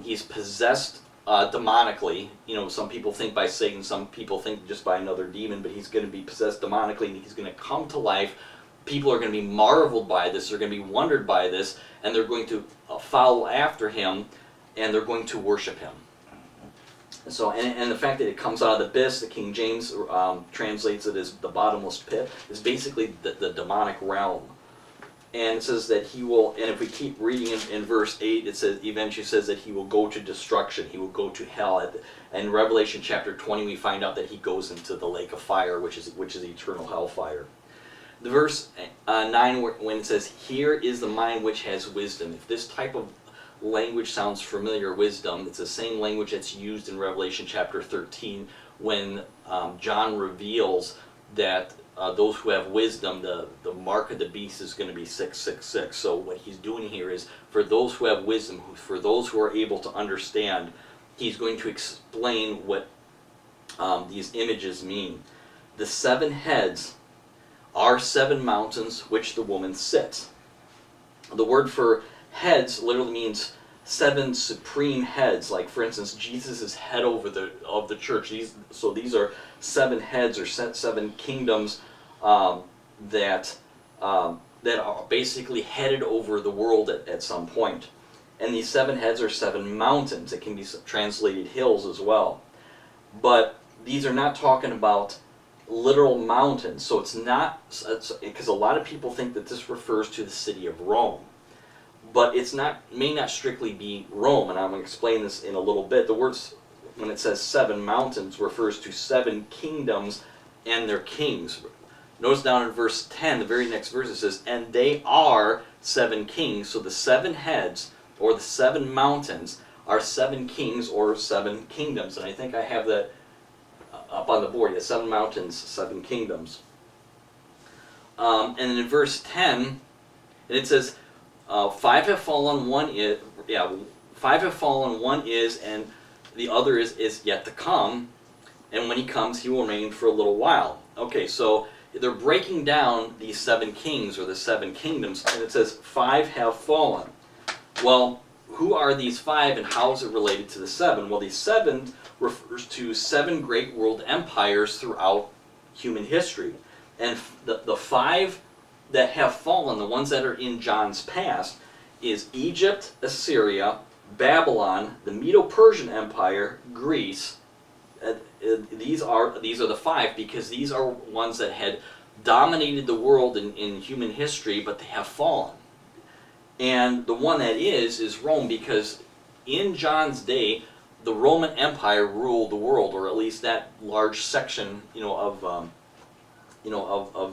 He's possessed demonically. Some people think by Satan, some people think just by another demon, but he's going to be possessed demonically, and he's going to come to life. People are going to be marveled by this, they're going to be wondered by this, and they're going to follow after him, and they're going to worship him. So, and the fact that it comes out of the abyss, the King James translates it as the bottomless pit, is basically the demonic realm. And it says that he will, and if we keep reading in verse 8, it says, eventually says that he will go to destruction, he will go to hell. And in Revelation chapter 20, we find out that he goes into the lake of fire, which is eternal hellfire. The verse 9, when it says, here is the mind which has wisdom. If this type of language sounds familiar, wisdom, it's the same language that's used in Revelation chapter 13 when John reveals that those who have wisdom, the mark of the beast is going to be 666. So what he's doing here is, for those who have wisdom, for those who are able to understand, he's going to explain what these images mean. The 7 heads are 7 mountains which the woman sits. The word for heads literally means 7 supreme heads. Like, for instance, Jesus is head of the church. These are 7 heads, or 7 kingdoms that are basically headed over the world at some point. And these 7 heads are 7 mountains. It can be translated hills as well. But these are not talking about literal mountains. So it's not, because a lot of people think that this refers to the city of Rome. But may not strictly be Rome, and I'm going to explain this in a little bit. The words, when it says 7 mountains, refers to 7 kingdoms and their kings. Notice down in verse 10, the very next verse, it says, and they are 7 kings. So the 7 heads, or the 7 mountains, are 7 kings or 7 kingdoms. And I think I have that up on the board. Yeah, 7 mountains, 7 kingdoms. And in verse 10, it says, 5 have fallen, 1 is, 5 have fallen, 1 is, and the other is yet to come. And when he comes, he will reign for a little while. Okay, so they're breaking down these 7 kings, or the 7 kingdoms, and it says 5 have fallen. Well, who are these 5, and how is it related to the 7? Well, these 7 refers to 7 great world empires throughout human history. And the 5 that have fallen, the ones that are in John's past, is Egypt, Assyria, Babylon, the Medo-Persian Empire, Greece. These are the 5, because these are ones that had dominated the world in human history, but they have fallen. And the one that is Rome, because in John's day, the Roman Empire ruled the world, or at least that large section, of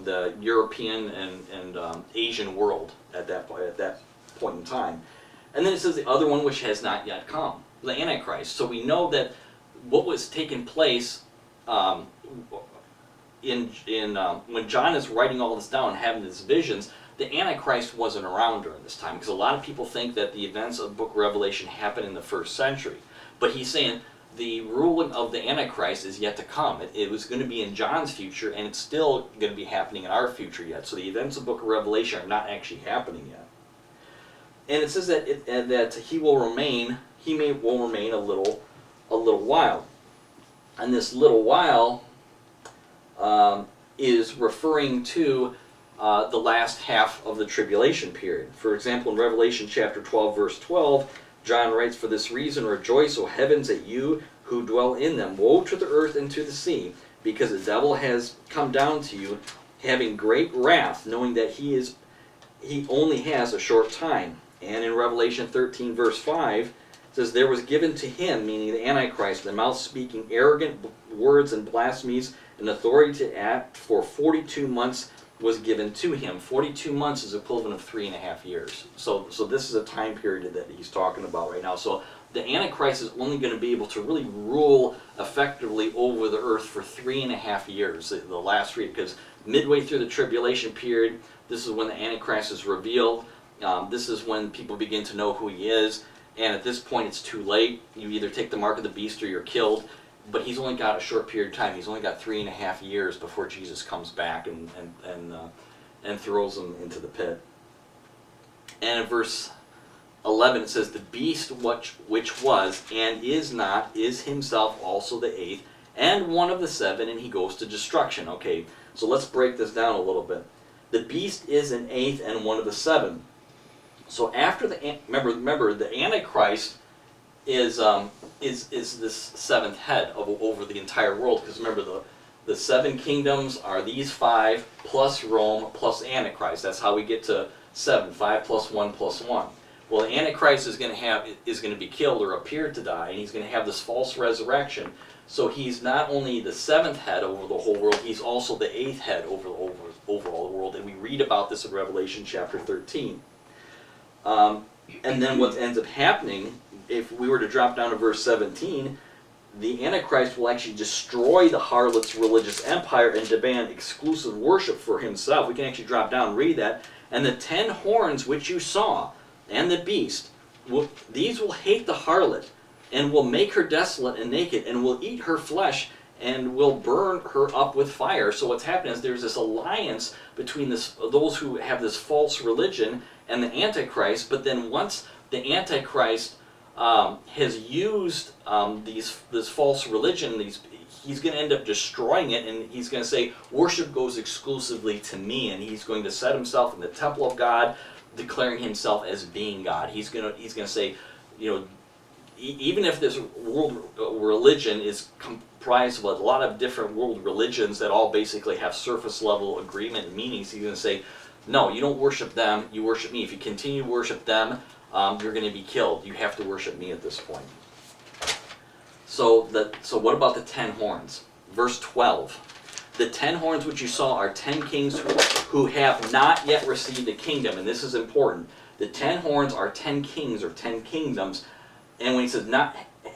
the European and Asian world at that point in time. And then it says the other one which has not yet come, the Antichrist. So we know that what was taking place when John is writing all this down and having these visions, the Antichrist wasn't around during this time, because a lot of people think that the events of the book of Revelation happened in the 1st century. But he's saying the ruling of the Antichrist is yet to come. It was going to be in John's future, and it's still going to be happening in our future yet. So the events of the book of Revelation are not actually happening yet. And it says that he will remain a little while. And this little while is referring to the last half of the tribulation period. For example, in Revelation chapter 12, verse 12, John writes, for this reason rejoice, O heavens, at you who dwell in them. Woe to the earth and to the sea, because the devil has come down to you, having great wrath, knowing that he only has a short time. And in Revelation 13, verse 5, it says, there was given to him, meaning the Antichrist, the mouth speaking arrogant words and blasphemies, and authority to act for 42 months was given to him. 42 months is equivalent of 3.5 years. So this is a time period that he's talking about right now. So the Antichrist is only going to be able to really rule effectively over the earth for 3.5 years, the last 3, because midway through the tribulation period, this is when the Antichrist is revealed. This is when people begin to know who he is, and at this point it's too late. You either take the mark of the beast or you're killed. But he's only got a short period of time. He's only got 3.5 years before Jesus comes back and throws him into the pit. And in verse 11 it says, the beast which was and is not is himself also the eighth and one of the seven, and he goes to destruction. Okay, so let's break this down a little bit. The beast is an eighth and one of the seven. So after remember the Antichrist is this seventh head over the entire world, because remember the seven kingdoms are these five plus Rome plus Antichrist. That's how we get to 7. 5 plus 1 plus 1. Well, the Antichrist is going to be killed or appear to die, and he's going to have this false resurrection. So he's not only the seventh head over the whole world, he's also the eighth head over all the world. And we read about this in Revelation chapter 13. And then what ends up happening, if we were to drop down to verse 17, the Antichrist will actually destroy the harlot's religious empire and demand exclusive worship for himself. We can actually drop down and read that. And the 10 horns which you saw, and the beast, these will hate the harlot, and will make her desolate and naked, and will eat her flesh, and will burn her up with fire. So what's happening is there's this alliance between those who have this false religion and the Antichrist, but then once the Antichrist has used this false religion, he's going to end up destroying it, and he's going to say, worship goes exclusively to me, and he's going to set himself in the temple of God, declaring himself as being God. He's going to say, even if this world religion is comprised of a lot of different world religions that all basically have surface level agreement and meanings, he's going to say, no, you don't worship them, you worship me. If you continue to worship them, you're going to be killed. You have to worship me at this point. So what about the 10 horns? Verse 12. The 10 horns which you saw are 10 kings who have not yet received a kingdom. And this is important. The 10 horns are 10 kings or 10 kingdoms. And when he says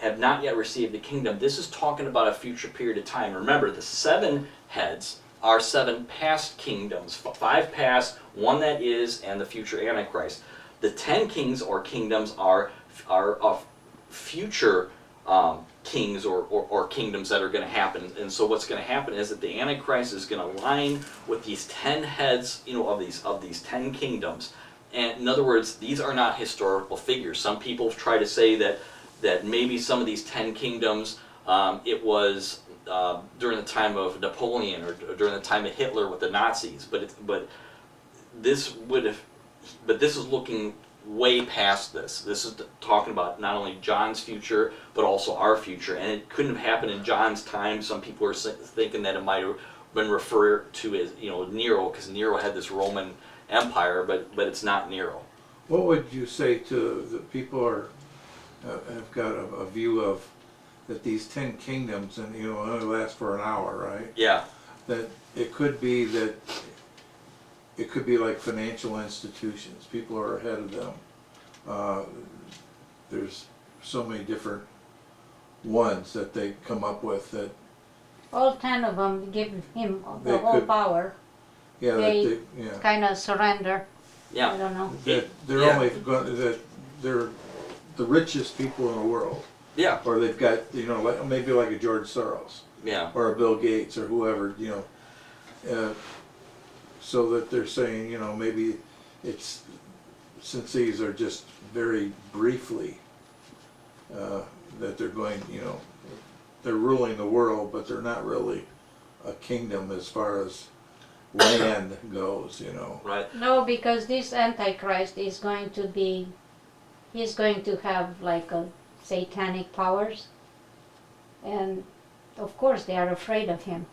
have not yet received a kingdom, this is talking about a future period of time. Remember, the 7 heads are 7 past kingdoms. 5 past, 1 that is, and the future Antichrist. The 10 kings or kingdoms are future kings or kingdoms that are going to happen. And so what's going to happen is that the Antichrist is going to align with these 10 heads, of these 10 kingdoms. And in other words, these are not historical figures. Some people try to say that maybe some of these 10 kingdoms, it was during the time of Napoleon or during the time of Hitler with the Nazis. But this is looking way past this. This is talking about not only John's future, but also our future. And it couldn't have happened in John's time. Some people are thinking that it might have been referred to as, Nero, because Nero had this Roman Empire, but it's not Nero. What would you say to the people have got a view of that these 10 kingdoms and only last for an hour, right? Yeah. That it could be like financial institutions. People are ahead of them. There's so many different ones that they come up with that all 10 of them give him the They whole could- power. yeah They yeah kind of surrender. Yeah. I don't know. that they're Yeah. only going that they're the richest people in the world, Yeah. or they've got like maybe like a George Soros Yeah. or a Bill Gates or whoever so that they're saying maybe it's since these are just very briefly that they're going they're ruling the world, but they're not really a kingdom as far as land goes, Right. No, because this Antichrist is going to be, he's going to have like a satanic powers. And of course they are afraid of him.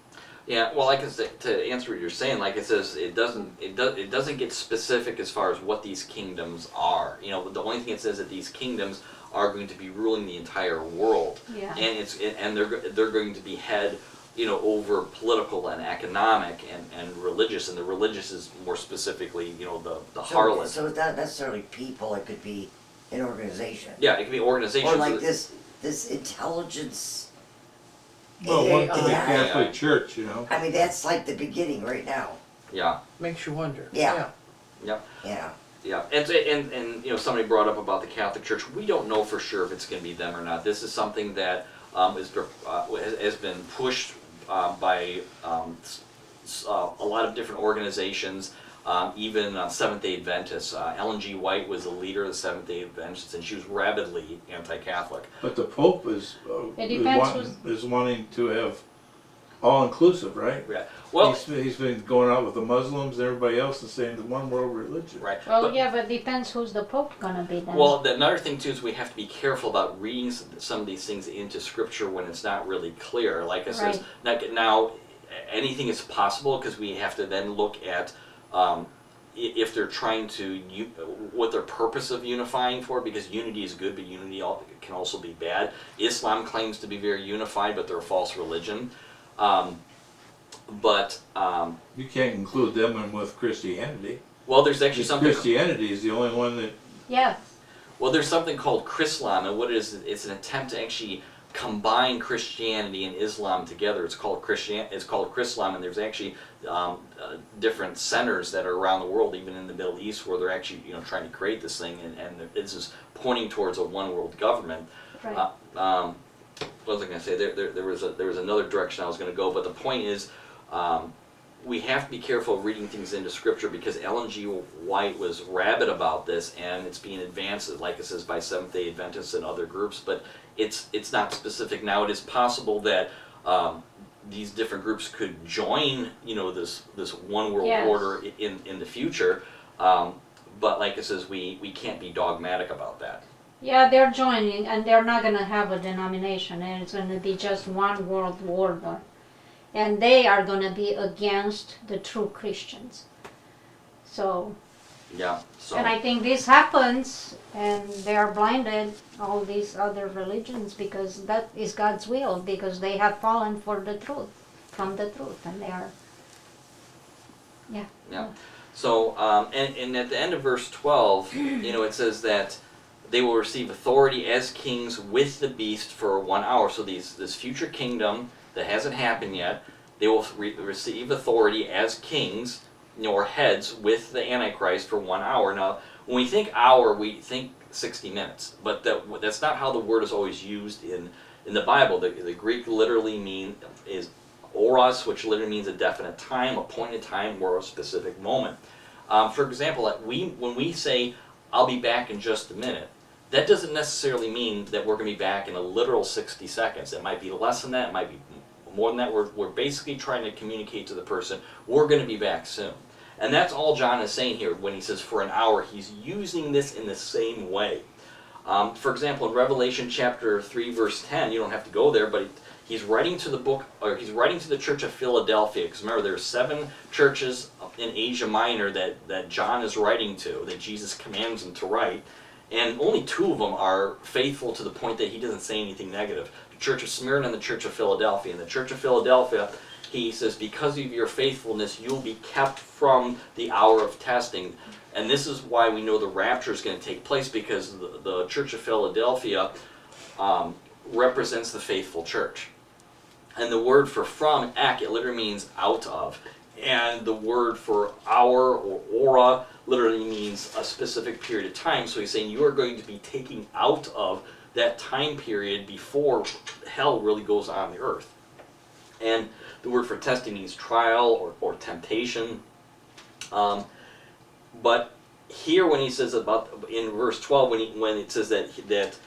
Yeah, well, like I said, to answer what you're saying, like it says, it doesn't get specific as far as what these kingdoms are. The only thing it says that these kingdoms are going to be ruling the entire world, Yeah. and they're going to be head, over political and economic and religious, and the religious is more specifically, the harlot. So it's not necessarily people; it could be an organization. Yeah, it can be organizations. Or like this intelligence. well, one could be Yeah. Catholic Church, I mean, that's like the beginning right now. Yeah. Makes you wonder. Yeah. Yep. Yeah. Yeah, and somebody brought up about the Catholic Church. We don't know for sure if it's going to be them or not. This is something that has been pushed by a lot of different organizations. even Seventh-day Adventists. Ellen G. White was the leader of the Seventh-day Adventists, and she was rabidly anti-Catholic. But the Pope It depends is wanting to have all-inclusive, right? Yeah. Well, He's been going out with the Muslims and everybody else and saying the one world religion. right. Well, but, yeah, but depends who's the Pope gonna be then. Well, another thing too is we have to be careful about reading some of these things into Scripture when it's not really clear. Like I says, now anything is possible because we have to then look at if they're trying to what their purpose of unifying for, because unity is good, but unity can also be bad. Islam claims to be very unified, but they're a false religion. You can't include them in with Christianity. Well, there's actually something. Christianity is the only one that. yeah, Well, there's something called Chrislam, and what it is, it's an attempt to actually combine Christianity and Islam together. It's called Chrislam, and there's actually different centers that are around the world, even in the Middle East, where they're actually trying to create this thing, and this is pointing towards a one world government. right. What was I going to say? There was another direction I was going to go, but the point is, we have to be careful of reading things into Scripture, because Ellen G. White was rabid about this, and it's being advanced, like it says, by Seventh-day Adventists and other groups, but it's not specific. Now, it is possible that these different groups could join, this one world Yes. order in the future, but like it says, we can't be dogmatic about that. Yeah, they're joining, and they're not gonna have a denomination, and it's gonna be just one world order. And they are going to be against the true Christians. So, Yeah. So. and I think this happens, and they are blinded, all these other religions, because that is God's will, because they have fallen for the truth, from the truth, and they are, Yeah. So, and at the end of verse 12, it says that they will receive authority as kings with the beast for 1 hour. So this future kingdom that hasn't happened yet, they will receive authority as kings, or heads, with the Antichrist for 1 hour. Now, when we think hour, we think 60 minutes, but that's not how the word is always used in the Bible. The Greek literally is oros, which literally means a definite time, appointed time, or a specific moment. For example, when we say, "I'll be back in just a minute," that doesn't necessarily mean that we're going to be back in a literal 60 seconds. It might be less than that. It might be more than that. We're basically trying to communicate to the person, we're going to be back soon. And that's all John is saying here when he says for an hour. He's using this in the same way. For example, in Revelation chapter 3, verse 10, you don't have to go there, but he's writing to he's writing to the church of Philadelphia. Because remember, there are 7 churches in Asia Minor that John is writing to, that Jesus commands him to write. And only 2 of them are faithful to the point that he doesn't say anything negative. The Church of Smyrna and the Church of Philadelphia. In the Church of Philadelphia, he says, because of your faithfulness, you'll be kept from the hour of testing. And this is why we know the rapture is going to take place, because the Church of Philadelphia represents the faithful church. And the word for from, ek, it literally means out of. And the word for hour, or aura, literally means a specific period of time. So he's saying you are going to be taken out of that time period before hell really goes on the earth. And the word for testing means trial or temptation. But here when he says in verse 12, when it says that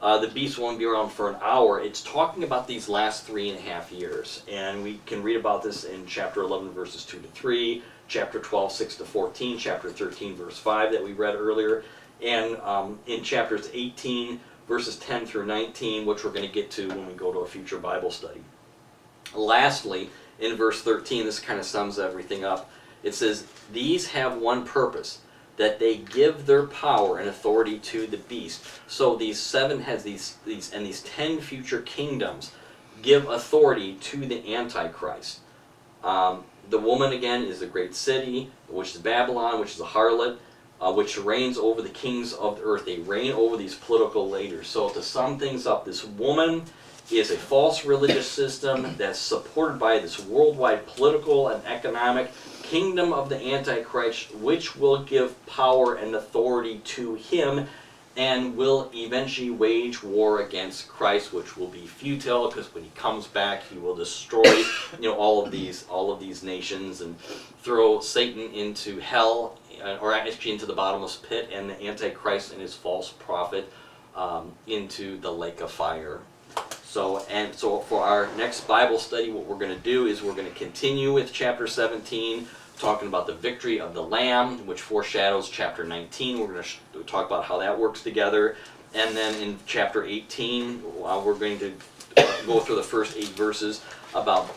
the beast will only be around for an hour, it's talking about these last 3.5 years. And we can read about this in chapter 11, verses 2 to 3, chapter 12, 6 to 14, chapter 13, verse 5 that we read earlier, and in chapters 18, verses 10 through 19, which we're going to get to when we go to a future Bible study. Lastly, in verse 13, this kind of sums everything up. It says, these have one purpose, that they give their power and authority to the beast. So these 7 heads, these 10 future kingdoms give authority to the Antichrist. The woman, again, is the great city, which is Babylon, which is a harlot, which reigns over the kings of the earth. They reign over these political leaders. So to sum things up, this woman is a false religious system that's supported by this worldwide political and economic kingdom of the Antichrist, which will give power and authority to him and will eventually wage war against Christ, which will be futile, because when he comes back, he will destroy all of these nations and throw Satan into hell, or actually into the bottomless pit, and the Antichrist and his false prophet into the lake of fire. So for our next Bible study, what we're going to do is we're going to continue with chapter 17, talking about the victory of the Lamb, which foreshadows chapter 19. We're going to talk about how that works together. And then in chapter 18, we're going to go through the first 8 verses about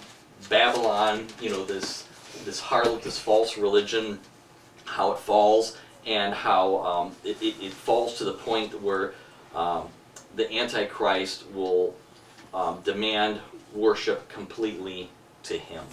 Babylon, this harlot, this false religion, how it falls, and how it falls to the point where the Antichrist will demand worship completely to him.